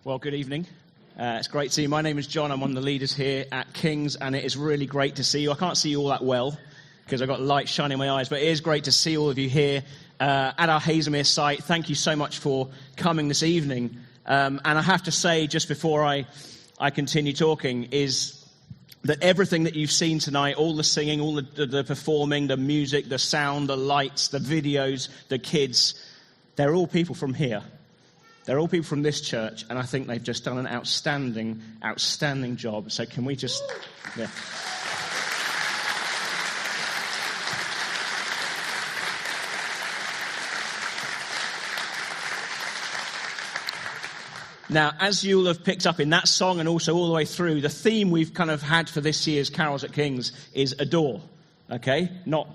Well, good evening. It's great to see you. My name is John. I'm one of the leaders here at King's, and it is really great to see you. I can't see you all that well because I've got light shining in my eyes, but it is great to see all of you here at our Hazelmere site. Thank you so much for coming this evening. And I have to say, just before I continue talking, is that everything that you've seen tonight, all the singing, all the performing, the music, the sound, the lights, the videos, the kids, they're all people from here. They're all people from this church, and I think they've just done an outstanding, outstanding job. So can we just... Yeah. Now, as you'll have picked up in that song and also all the way through, the theme we've kind of had for this year's Carols at King's is adore, okay? Not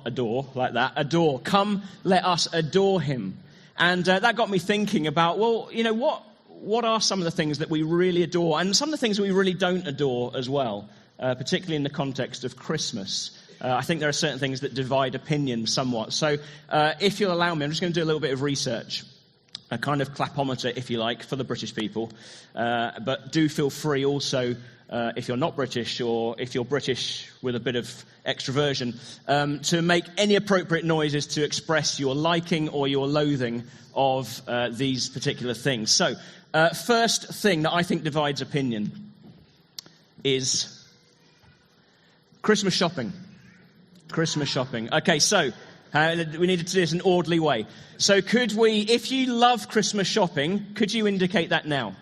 adore like that, adore. Come, let us adore him. And that got me thinking about, well, you know, what are some of the things that we really adore, and some of the things that we really don't adore as well, particularly in the context of Christmas. I think there are certain things that divide opinion somewhat. So if you'll allow me, I'm just going to do a little bit of research, a kind of clapometer, if you like, for the British people. But do feel free also, if you're not British or if you're British with a bit of extroversion, to make any appropriate noises to express your liking or your loathing of these particular things. So, first thing that I think divides opinion is Christmas shopping. Christmas shopping. Okay, so we need to do this in an orderly way. So could we, if you love Christmas shopping, could you indicate that now?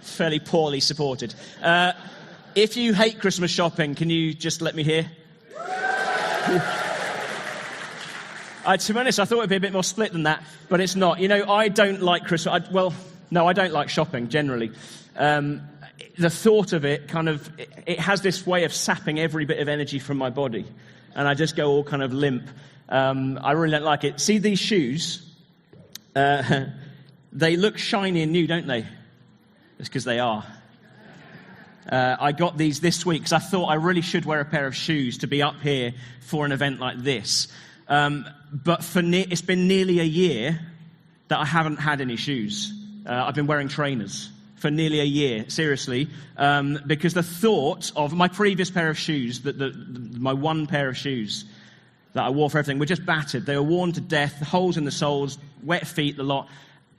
Fairly poorly supported. If you hate Christmas shopping, can you just let me hear? To be honest, I thought it'd be a bit more split than that, but it's not. You know, I don't like Christmas. I don't like shopping generally. The thought of it it has this way of sapping every bit of energy from my body, and I just go all kind of limp. I really don't like it. See these shoes? They look shiny and new, don't they? It's because they are. I got these this week because I thought I really should wear a pair of shoes to be up here for an event like this. But it's been nearly a year that I haven't had any shoes. I've been wearing trainers for nearly a year, seriously, because the thought of my previous pair of shoes, my one pair of shoes that I wore for everything, were just battered. They were worn to death, holes in the soles, wet feet, the lot.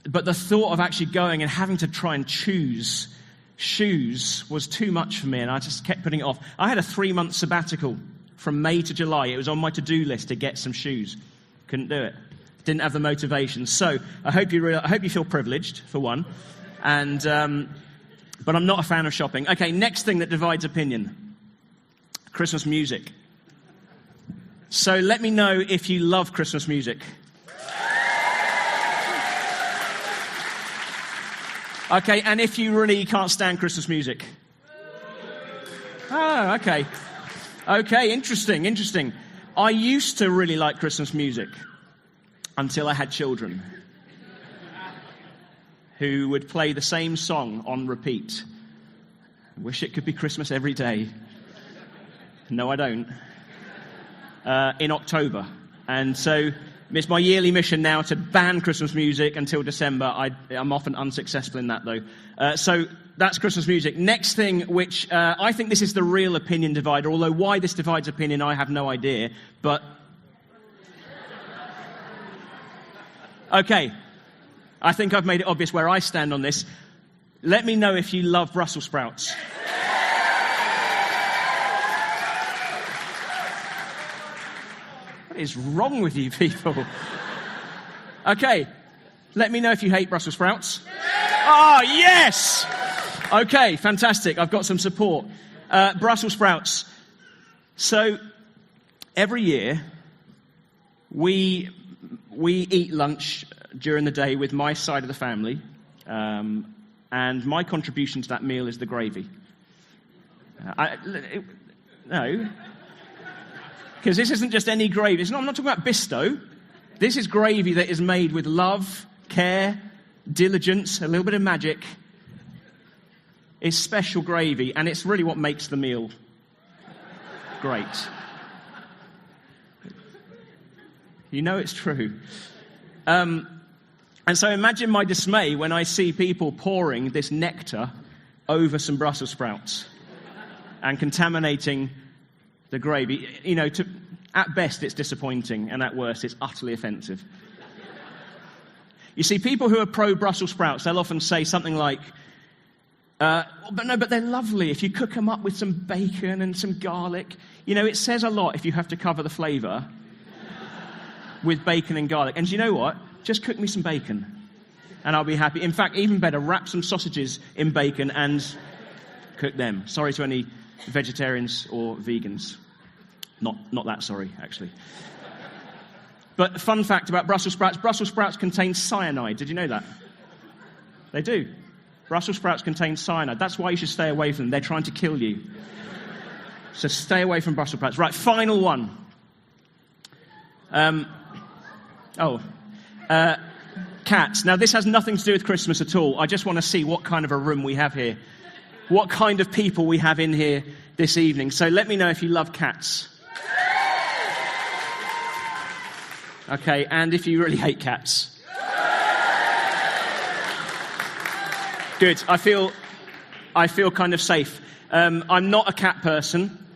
But the thought of actually going and having to try and choose shoes was too much for me, and I just kept putting it off. I had a 3-month sabbatical from May to July. It was on my to-do list to get some shoes. Couldn't do it. Didn't have the motivation. So I hope you feel privileged, for one. And but I'm not a fan of shopping. Okay, next thing that divides opinion. Christmas music. So let me know if you love Christmas music. Okay, and if you really can't stand Christmas music? Oh, okay. Okay, interesting. I used to really like Christmas music until I had children who would play the same song on repeat. Wish it could be Christmas every day. No, I don't. In October. And so it's my yearly mission now to ban Christmas music until December. I'm often unsuccessful in that, though. So that's Christmas music. Next thing, which I think this is the real opinion divider, although why this divides opinion, I have no idea. But, okay, I think I've made it obvious where I stand on this. Let me know if you love Brussels sprouts. What is wrong with you people? Okay, let me know if you hate Brussels sprouts. Oh, yes! Okay, fantastic. I've got some support. Brussels sprouts. So, every year, we eat lunch during the day with my side of the family, and my contribution to that meal is the gravy. No. Because this isn't just any gravy. I'm not talking about Bisto. This is gravy that is made with love, care, diligence, a little bit of magic. It's special gravy, and it's really what makes the meal great. You know it's true. And so imagine my dismay when I see people pouring this nectar over some Brussels sprouts and contaminating the gravy. You know, at best it's disappointing, and at worst it's utterly offensive. You see, people who are pro-Brussels sprouts, they'll often say something like, but they're lovely if you cook them up with some bacon and some garlic. You know, it says a lot if you have to cover the flavour with bacon and garlic. And you know what? Just cook me some bacon and I'll be happy. In fact, even better, wrap some sausages in bacon and cook them. Sorry to any vegetarians or vegans. Not that sorry, actually. But fun fact about Brussels sprouts contain cyanide. Did you know that? They do. Brussels sprouts contain cyanide. That's why you should stay away from them. They're trying to kill you. So stay away from Brussels sprouts. Right, final one. Cats. Now, this has nothing to do with Christmas at all. I just want to see what kind of a room we have here. What kind of people we have in here this evening. So let me know if you love cats. Okay, and if you really hate cats. Good. I feel kind of safe. I'm not a cat person.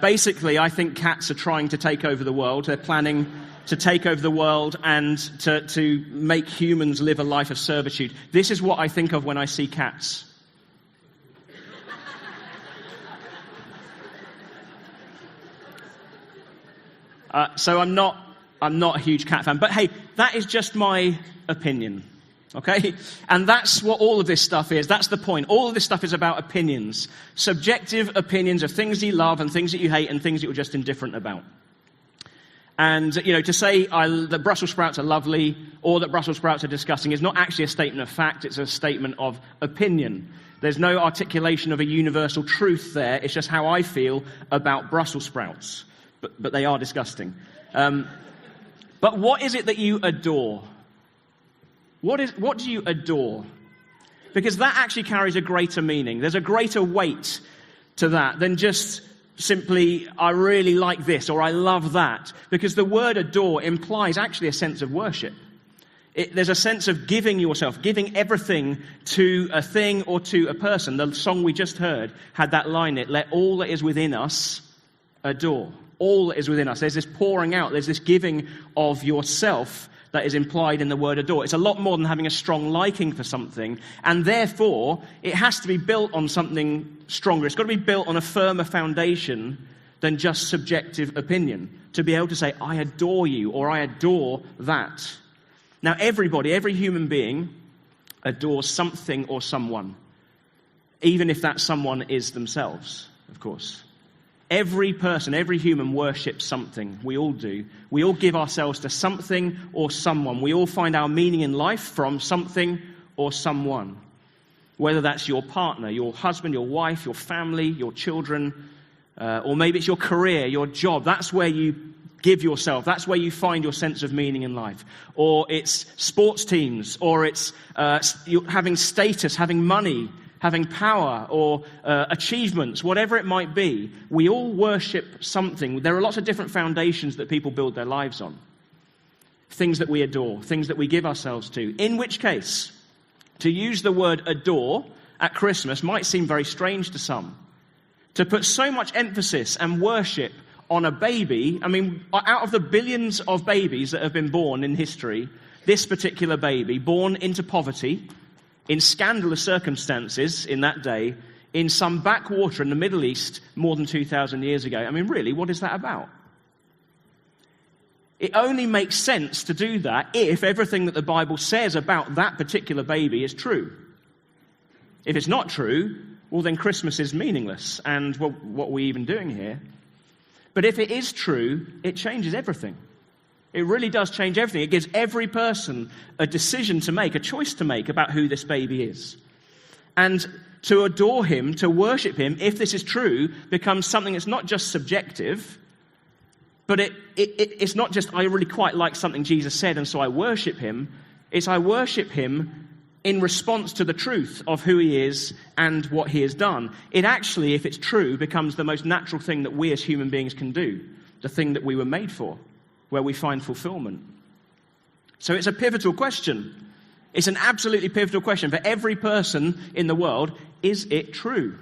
Basically, I think cats are trying to take over the world. They're planning to take over the world and to make humans live a life of servitude. This is what I think of when I see cats. So I'm not a huge cat fan. But hey, that is just my opinion. Okay? And that's what all of this stuff is. That's the point. All of this stuff is about opinions. Subjective opinions of things you love and things that you hate and things that you're just indifferent about. And, you know, to say that Brussels sprouts are lovely or that Brussels sprouts are disgusting is not actually a statement of fact. It's a statement of opinion. There's no articulation of a universal truth there. It's just how I feel about Brussels sprouts. But they are disgusting. But what is it that you adore? What do you adore? Because that actually carries a greater meaning. There's a greater weight to that than just simply, I really like this or I love that. Because the word adore implies actually a sense of worship. There's a sense of giving yourself, giving everything to a thing or to a person. The song we just heard had that line in it, let all that is within us adore. All that is within us. There's this pouring out, there's this giving of yourself that is implied in the word adore. It's a lot more than having a strong liking for something, and therefore it has to be built on something stronger. It's got to be built on a firmer foundation than just subjective opinion, to be able to say, I adore you, or I adore that. Now everybody, every human being adores something or someone, even if that someone is themselves, of course. Every person, every human worships something. We all do. We all give ourselves to something or someone. We all find our meaning in life from something or someone. Whether that's your partner, your husband, your wife, your family, your children, or maybe it's your career, your job. That's where you give yourself. That's where you find your sense of meaning in life. Or it's sports teams, or it's having status, having money, having power or achievements, whatever it might be. We all worship something. There are lots of different foundations that people build their lives on. Things that we adore, things that we give ourselves to. In which case, to use the word adore at Christmas might seem very strange to some. To put so much emphasis and worship on a baby, I mean, out of the billions of babies that have been born in history, this particular baby, born into poverty, in scandalous circumstances in that day, in some backwater in the Middle East more than 2,000 years ago. I mean, really, what is that about? It only makes sense to do that if everything that the Bible says about that particular baby is true. If it's not true, well, then Christmas is meaningless, and well, what are we even doing here? But if it is true, it changes everything. It really does change everything. It gives every person a decision to make, a choice to make about who this baby is. And to adore him, to worship him, if this is true, becomes something that's not just subjective, but it's not just, I really quite like something Jesus said and so I worship him. It's I worship him in response to the truth of who he is and what he has done. It actually, if it's true, becomes the most natural thing that we as human beings can do, the thing that we were made for, where we find fulfillment. So it's a pivotal question. It's an absolutely pivotal question for every person in the world. Is it true?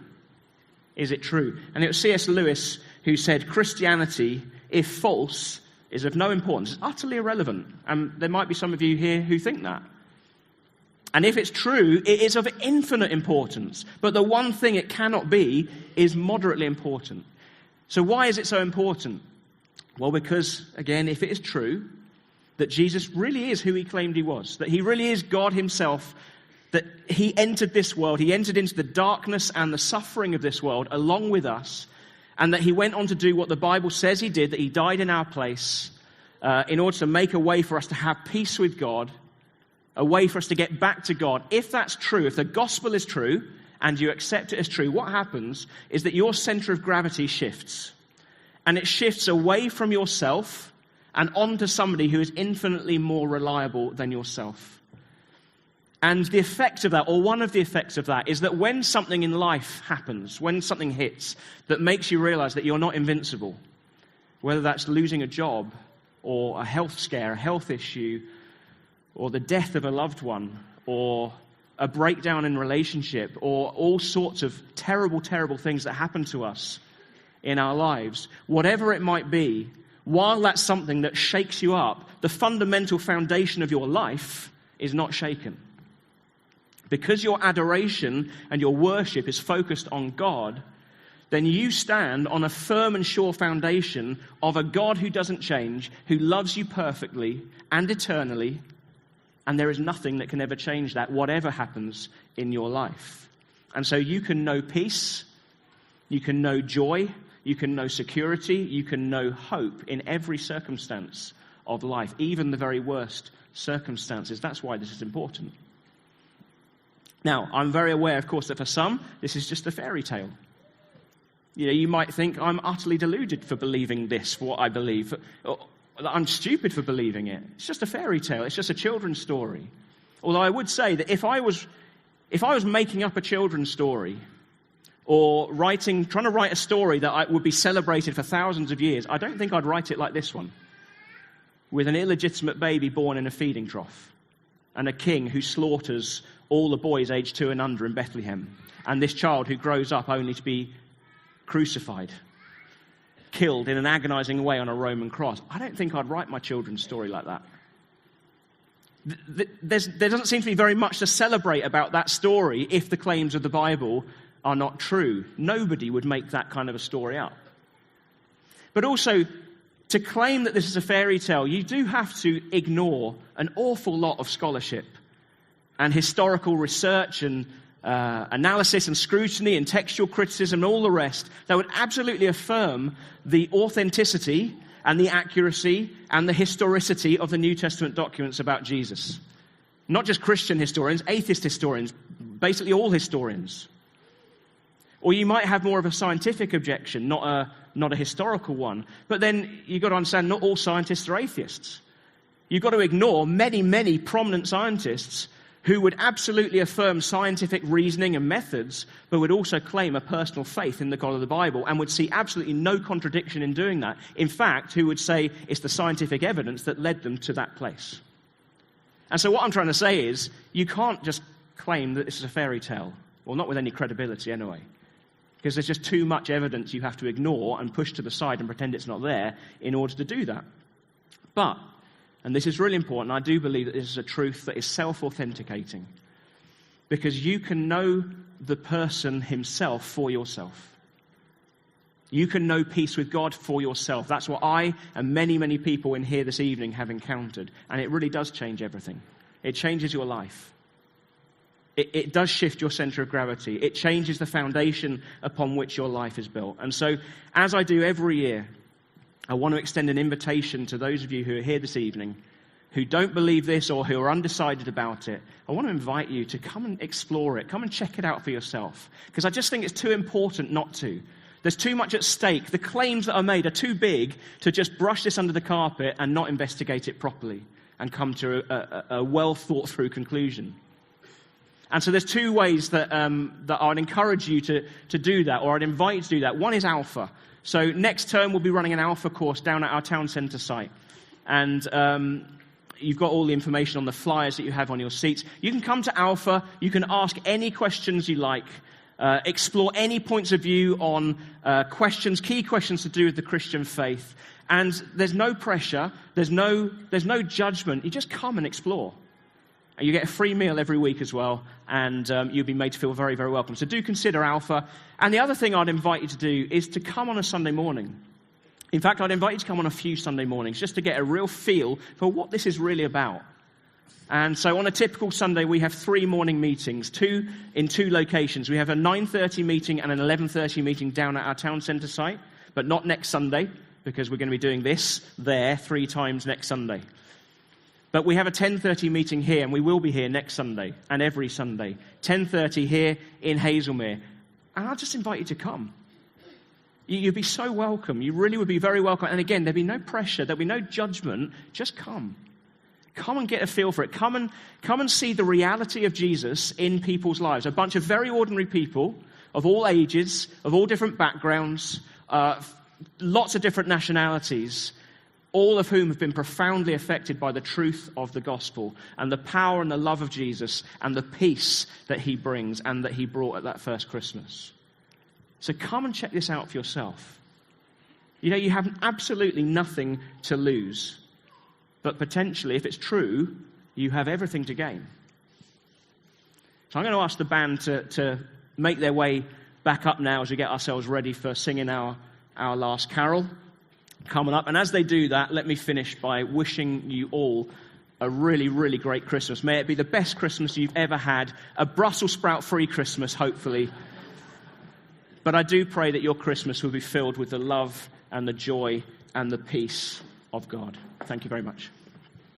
Is it true? And it was C.S. Lewis who said, Christianity, if false, is of no importance. It's utterly irrelevant. And there might be some of you here who think that. And if it's true, it is of infinite importance. But the one thing it cannot be is moderately important. So why is it so important? Well, because, again, if it is true that Jesus really is who he claimed he was, that he really is God himself, that he entered this world, he entered into the darkness and the suffering of this world along with us, and that he went on to do what the Bible says he did, that he died in our place in order to make a way for us to have peace with God, a way for us to get back to God. If that's true, if the gospel is true and you accept it as true, what happens is that your center of gravity shifts. And it shifts away from yourself and onto somebody who is infinitely more reliable than yourself. And the effect of that, or one of the effects of that, is that when something in life happens, when something hits that makes you realize that you're not invincible, whether that's losing a job or a health scare, a health issue, or the death of a loved one, or a breakdown in relationship, or all sorts of terrible, terrible things that happen to us in our lives, whatever it might be, while that's something that shakes you up, the fundamental foundation of your life is not shaken. Because your adoration and your worship is focused on God, then you stand on a firm and sure foundation of a God who doesn't change, who loves you perfectly and eternally, and there is nothing that can ever change that, whatever happens in your life. And so you can know peace, you can know joy, you can know security, you can know hope in every circumstance of life, even the very worst circumstances. That's why this is important. Now, I'm very aware, of course, that for some, this is just a fairy tale. You know, you might think I'm utterly deluded for believing this, for what I believe. I'm stupid for believing it. It's just a fairy tale. It's just a children's story. Although I would say that if I was making up a children's story, or trying to write a story that would be celebrated for thousands of years, I don't think I'd write it like this one, with an illegitimate baby born in a feeding trough, and a king who slaughters all the boys aged 2 and under in Bethlehem, and this child who grows up only to be crucified, killed in an agonizing way on a Roman cross. I don't think I'd write my children's story like that. There doesn't seem to be very much to celebrate about that story if the claims of the Bible are not true. Nobody would make that kind of a story up. But also, to claim that this is a fairy tale, you do have to ignore an awful lot of scholarship and historical research and analysis and scrutiny and textual criticism and all the rest that would absolutely affirm the authenticity and the accuracy and the historicity of the New Testament documents about Jesus. Not just Christian historians, atheist historians, basically all historians. Or you might have more of a scientific objection, not a historical one. But then you've got to understand, not all scientists are atheists. You've got to ignore many, many prominent scientists who would absolutely affirm scientific reasoning and methods, but would also claim a personal faith in the God of the Bible and would see absolutely no contradiction in doing that. In fact, who would say it's the scientific evidence that led them to that place. And so what I'm trying to say is, you can't just claim that this is a fairy tale. Well, not with any credibility anyway. Because there's just too much evidence you have to ignore and push to the side and pretend it's not there in order to do that. But, and this is really important, I do believe that this is a truth that is self-authenticating. Because you can know the person himself for yourself. You can know peace with God for yourself. That's what I and many, many people in here this evening have encountered. And it really does change everything. It changes your life. It does shift your center of gravity. It changes the foundation upon which your life is built. And so, as I do every year, I want to extend an invitation to those of you who are here this evening who don't believe this or who are undecided about it. I want to invite you to come and explore it. Come and check it out for yourself. Because I just think it's too important not to. There's too much at stake. The claims that are made are too big to just brush this under the carpet and not investigate it properly and come to a well-thought-through conclusion. And so there's two ways that I'd encourage you to do that, or I'd invite you to do that. One is Alpha. So next term we'll be running an Alpha course down at our town centre site. And You've got all the information on the flyers that you have on your seats. You can come to Alpha. You can ask any questions you like. Explore any points of view on key questions to do with the Christian faith. And there's no pressure. There's no judgment. You just come and explore. And you get a free meal every week as well. And you'll be made to feel very, very welcome. So do consider Alpha. And the other thing I'd invite you to do is to come on a Sunday morning. In fact, I'd invite you to come on a few Sunday mornings just to get a real feel for what this is really about. And so on a typical Sunday, we have 3 morning meetings, 2 in 2 locations. We have a 9:30 meeting and an 11:30 meeting down at our town centre site, but not next Sunday, because we're going to be doing this there 3 times next Sunday. But we have a 10:30 meeting here, and we will be here next Sunday and every Sunday. 10:30 here in Hazelmere. And I'll just invite you to come. You'd be so welcome. You really would be very welcome. And again, there'd be no pressure. There'd be no judgment. Just come. Come and get a feel for it. Come and see the reality of Jesus in people's lives. A bunch of very ordinary people of all ages, of all different backgrounds, lots of different nationalities, all of whom have been profoundly affected by the truth of the gospel and the power and the love of Jesus and the peace that he brings and that he brought at that first Christmas. So come and check this out for yourself. You know, you have absolutely nothing to lose. But potentially, if it's true, you have everything to gain. So I'm going to ask the band to make their way back up now as we get ourselves ready for singing our last carol coming up. And as they do that, let me finish by wishing you all a really, really great Christmas. May it be the best Christmas you've ever had. A Brussels sprout-free Christmas, hopefully. But I do pray that your Christmas will be filled with the love and the joy and the peace of God. Thank you very much.